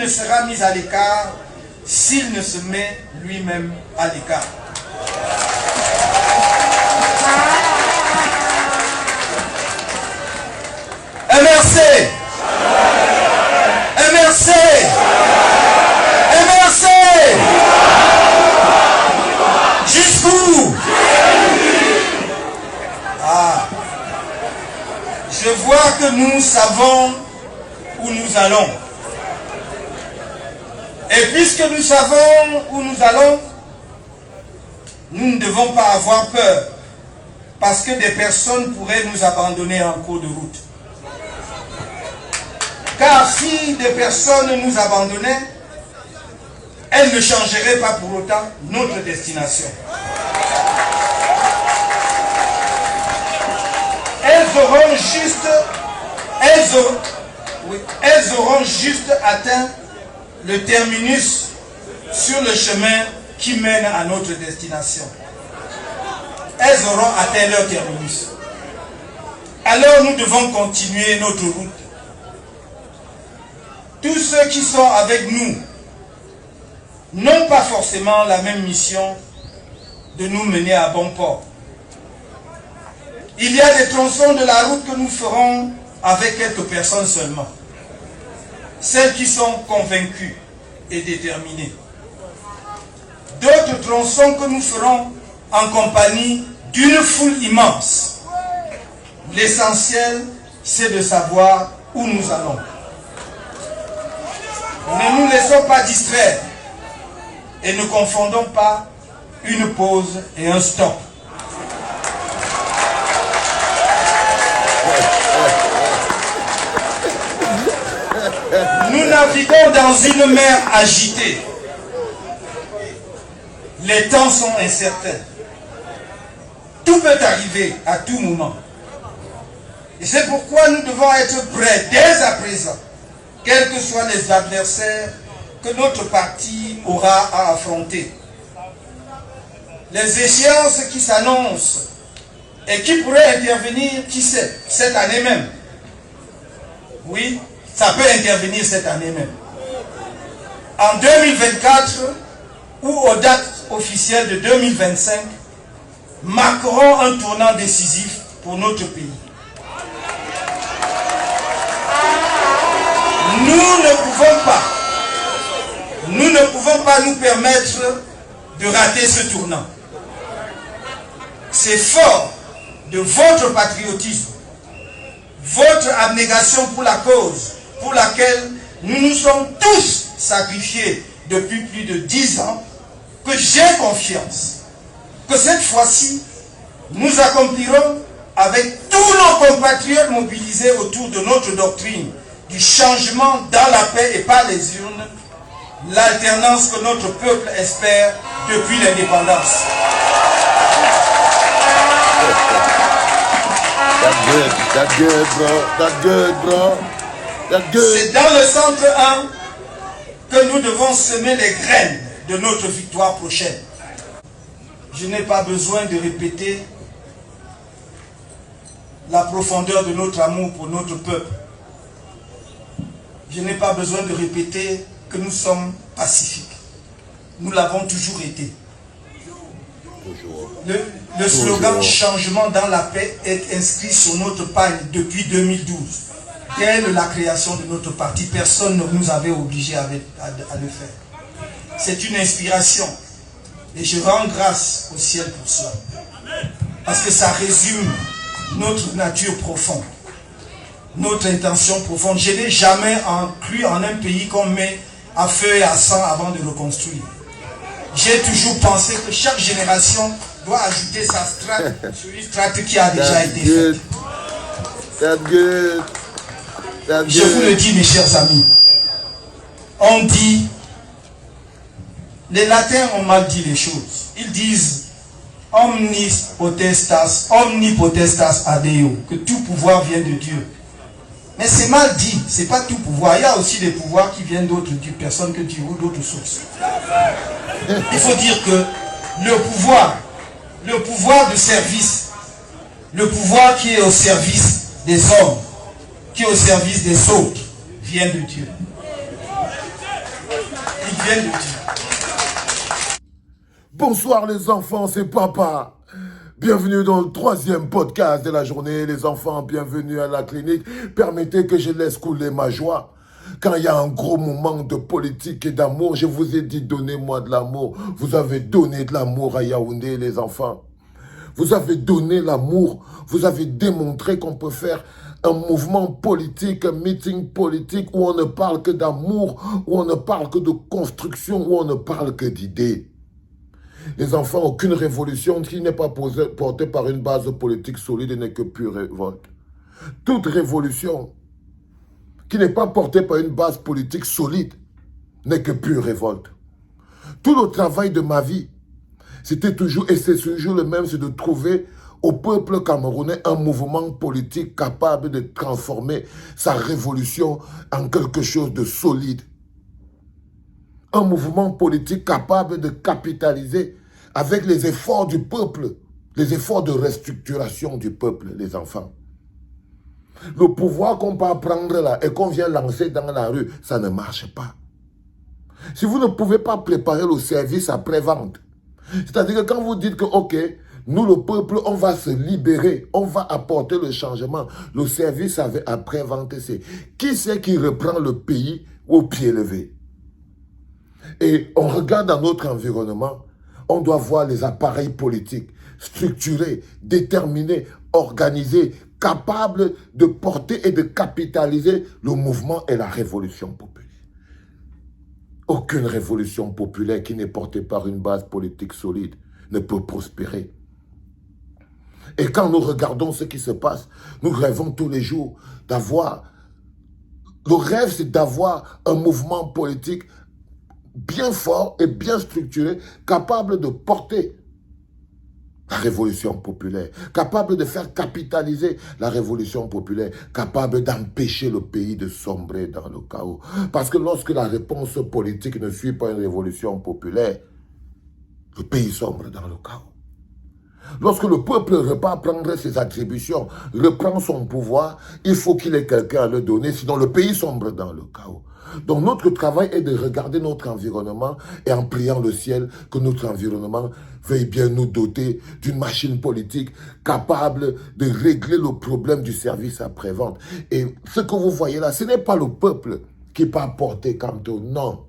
ne sera mis à l'écart s'il ne se met lui-même à l'écart. MRC, MRC, MRC, jusqu'où? Ah, je vois que nous savons où nous allons. Et puisque nous savons où nous allons, nous ne devons pas avoir peur, parce que des personnes pourraient nous abandonner en cours de route. Car si des personnes nous abandonnaient, elles ne changeraient pas pour autant notre destination. Elles auront juste atteint le terminus sur le chemin qui mène à notre destination. Elles auront atteint leur terminus. Alors nous devons continuer notre route. Tous ceux qui sont avec nous n'ont pas forcément la même mission de nous mener à bon port. Il y a des tronçons de la route que nous ferons avec quelques personnes seulement. Celles qui sont convaincues et déterminées. D'autres tronçons que nous ferons en compagnie d'une foule immense. L'essentiel, c'est de savoir où nous allons. Ne nous laissons pas distraire et ne confondons pas une pause et un stop. Nous naviguons dans une mer agitée. Les temps sont incertains. Tout peut arriver à tout moment. Et c'est pourquoi nous devons être prêts dès à présent, quels que soient les adversaires que notre parti aura à affronter. Les échéances qui s'annoncent et qui pourraient intervenir, qui sait, cette année même. Oui, ça peut intervenir cette année même. En 2024 ou aux dates officielles de 2025, marqueront un tournant décisif pour notre pays. Nous ne pouvons pas nous permettre de rater ce tournant. C'est fort de votre patriotisme, votre abnégation pour la cause pour laquelle nous nous sommes tous sacrifiés depuis plus de 10 ans, que j'ai confiance que cette fois-ci, nous accomplirons avec tous nos compatriotes mobilisés autour de notre doctrine du changement dans la paix et par les urnes, l'alternance que notre peuple espère depuis l'indépendance. That's good, bro. C'est dans le centre 1 que nous devons semer les graines de notre victoire prochaine. Je n'ai pas besoin de répéter la profondeur de notre amour pour notre peuple. Je n'ai pas besoin de répéter que nous sommes pacifiques. Nous l'avons toujours été. Le slogan « Changement dans la paix » est inscrit sur notre page depuis 2012. Dès la création de notre parti, personne ne nous avait obligés à le faire. C'est une inspiration. Et je rends grâce au ciel pour cela. Parce que ça résume notre nature profonde. Notre intention profonde. Je n'ai jamais cru en un pays qu'on met à feu et à sang avant de le construire. J'ai toujours pensé que chaque génération doit ajouter sa strate sur une strate qui a déjà été faite. Je vous le dis, mes chers amis. On dit, les latins ont mal dit les choses. Ils disent omnis potestas adeo, que tout pouvoir vient de Dieu. Mais c'est mal dit, c'est pas tout pouvoir. Il y a aussi des pouvoirs qui viennent d'autres personnes que Dieu ou d'autres sources. Il faut dire que le pouvoir de service, le pouvoir qui est au service des hommes, qui est au service des autres, vient de Dieu. vient de dire. Bonsoir les enfants, c'est papa. Bienvenue dans le 3e podcast de la journée. Les enfants, bienvenue à la clinique. Permettez que je laisse couler ma joie. Quand il y a un gros moment de politique et d'amour, je vous ai dit donnez-moi de l'amour. Vous avez donné de l'amour à Yaoundé, les enfants. Vous avez donné l'amour. Vous avez démontré qu'on peut faire un mouvement politique, un meeting politique où on ne parle que d'amour, où on ne parle que de construction, où on ne parle que d'idées. Les enfants, aucune révolution qui n'est pas portée par une base politique solide n'est que pure révolte. Toute révolution qui n'est pas portée par une base politique solide n'est que pure révolte. Tout le travail de ma vie, c'était toujours, et c'est toujours le même, c'est de trouver au peuple camerounais un mouvement politique capable de transformer sa révolution en quelque chose de solide. Un mouvement politique capable de capitaliser avec les efforts du peuple, les efforts de restructuration du peuple, les enfants. Le pouvoir qu'on peut prendre là et qu'on vient lancer dans la rue, ça ne marche pas. Si vous ne pouvez pas préparer le service après-vente, c'est-à-dire que quand vous dites que, ok, nous le peuple, on va se libérer, on va apporter le changement, le service après-vente, c'est qui c'est qui reprend le pays au pied levé? Et on regarde dans notre environnement, on doit voir les appareils politiques structurés, déterminés, organisés, capables de porter et de capitaliser le mouvement et la révolution populaire. Aucune révolution populaire qui n'est portée par une base politique solide ne peut prospérer. Et quand nous regardons ce qui se passe, nous rêvons tous les jours d'avoir... Le rêve, c'est d'avoir un mouvement politique bien fort et bien structuré, capable de porter la révolution populaire, capable de faire capitaliser la révolution populaire, capable d'empêcher le pays de sombrer dans le chaos. Parce que lorsque la réponse politique ne suit pas une révolution populaire, le pays sombre dans le chaos. Lorsque le peuple repart prendre ses attributions, reprend son pouvoir, il faut qu'il ait quelqu'un à le donner, sinon le pays sombre dans le chaos. Donc notre travail est de regarder notre environnement et en priant le ciel que notre environnement veuille bien nous doter d'une machine politique capable de régler le problème du service après-vente. Et ce que vous voyez là, ce n'est pas le peuple qui part porter Kamto, non.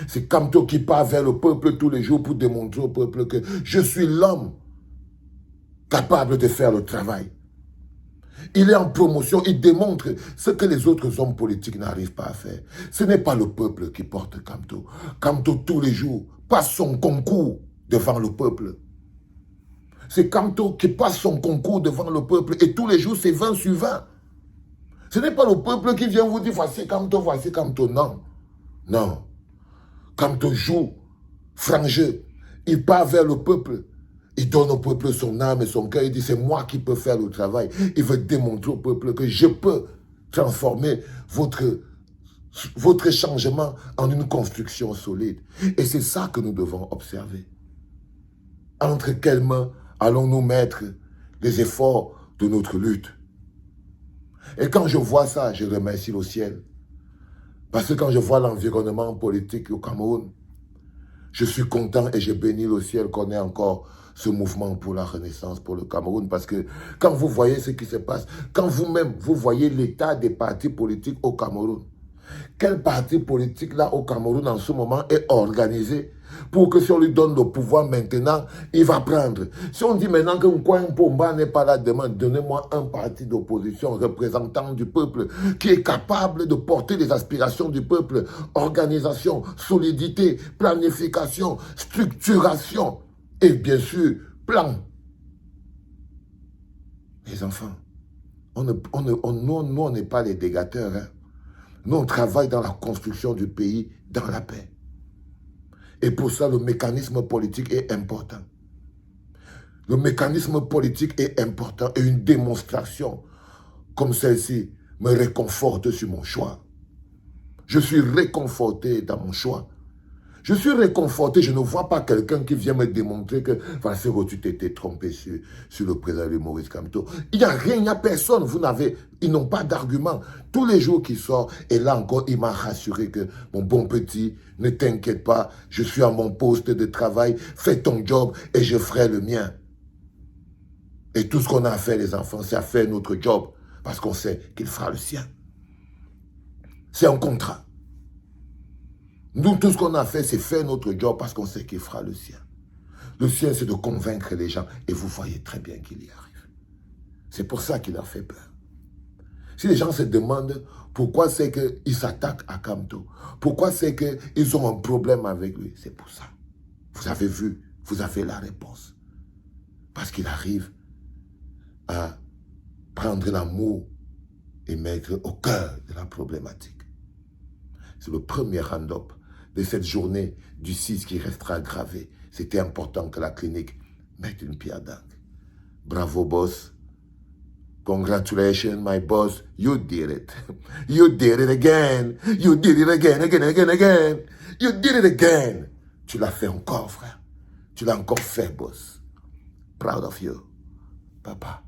C'est Kamto qui part vers le peuple tous les jours pour démontrer au peuple que je suis l'homme capable de faire le travail. Il est en promotion, il démontre ce que les autres hommes politiques n'arrivent pas à faire. Ce n'est pas le peuple qui porte Kamto. Kamto, tous les jours, passe son concours devant le peuple. C'est Kamto qui passe son concours devant le peuple et tous les jours, c'est 20 sur 20. Ce n'est pas le peuple qui vient vous dire voici Kamto, non. Non. Kamto joue, franc jeu. Il part vers le peuple. Il donne au peuple son âme et son cœur. Il dit, c'est moi qui peux faire le travail. Il veut démontrer au peuple que je peux transformer votre changement en une construction solide. Et c'est ça que nous devons observer. Entre quelles mains allons-nous mettre les efforts de notre lutte? Et quand je vois ça, je remercie le ciel. Parce que quand je vois l'environnement politique au Cameroun, je suis content et je bénis le ciel qu'on ait encore ce mouvement pour la renaissance pour le Cameroun. Parce que quand vous voyez ce qui se passe, quand vous-même, vous voyez l'état des partis politiques au Cameroun, quel parti politique là au Cameroun en ce moment est organisé pour que si on lui donne le pouvoir maintenant, il va prendre. Si on dit maintenant que Nkouan Pomba n'est pas là demain, donnez-moi un parti d'opposition représentant du peuple qui est capable de porter les aspirations du peuple. Organisation, solidité, planification, structuration et bien sûr, plan. Les enfants, nous, on n'est pas les dégateurs. Hein. Nous, on travaille dans la construction du pays, dans la paix. Et pour ça, le mécanisme politique est important. Le mécanisme politique est important et une démonstration comme celle-ci me réconforte sur mon choix. Je suis réconforté dans mon choix. Je suis réconforté, je ne vois pas quelqu'un qui vient me démontrer que Valsero, tu t'étais trompé sur le président de Maurice Kamto. Il n'y a rien, il n'y a personne, ils n'ont pas d'argument. Tous les jours qu'il sort, et là encore, il m'a rassuré que mon bon petit, ne t'inquiète pas, je suis à mon poste de travail, fais ton job et je ferai le mien. Et tout ce qu'on a à faire, les enfants, c'est à faire notre job, parce qu'on sait qu'il fera le sien. C'est un contrat. Nous, tout ce qu'on a à faire, c'est faire notre job parce qu'on sait qu'il fera le sien. Le sien, c'est de convaincre les gens. Et vous voyez très bien qu'il y arrive. C'est pour ça qu'il a fait peur. Si les gens se demandent pourquoi c'est qu'ils s'attaquent à Kamto, pourquoi c'est qu'ils ont un problème avec lui, c'est pour ça. Vous avez vu, vous avez la réponse. Parce qu'il arrive à prendre l'amour et mettre au cœur de la problématique. C'est le premier round-up de cette journée du 6 qui restera gravé. C'était important que la clinique mette une pierre d'angle. Bravo, boss. Congratulations, my boss. You did it. You did it again. You did it again. You did it again. Tu l'as fait encore, frère. Tu l'as encore fait, boss. Proud of you, papa.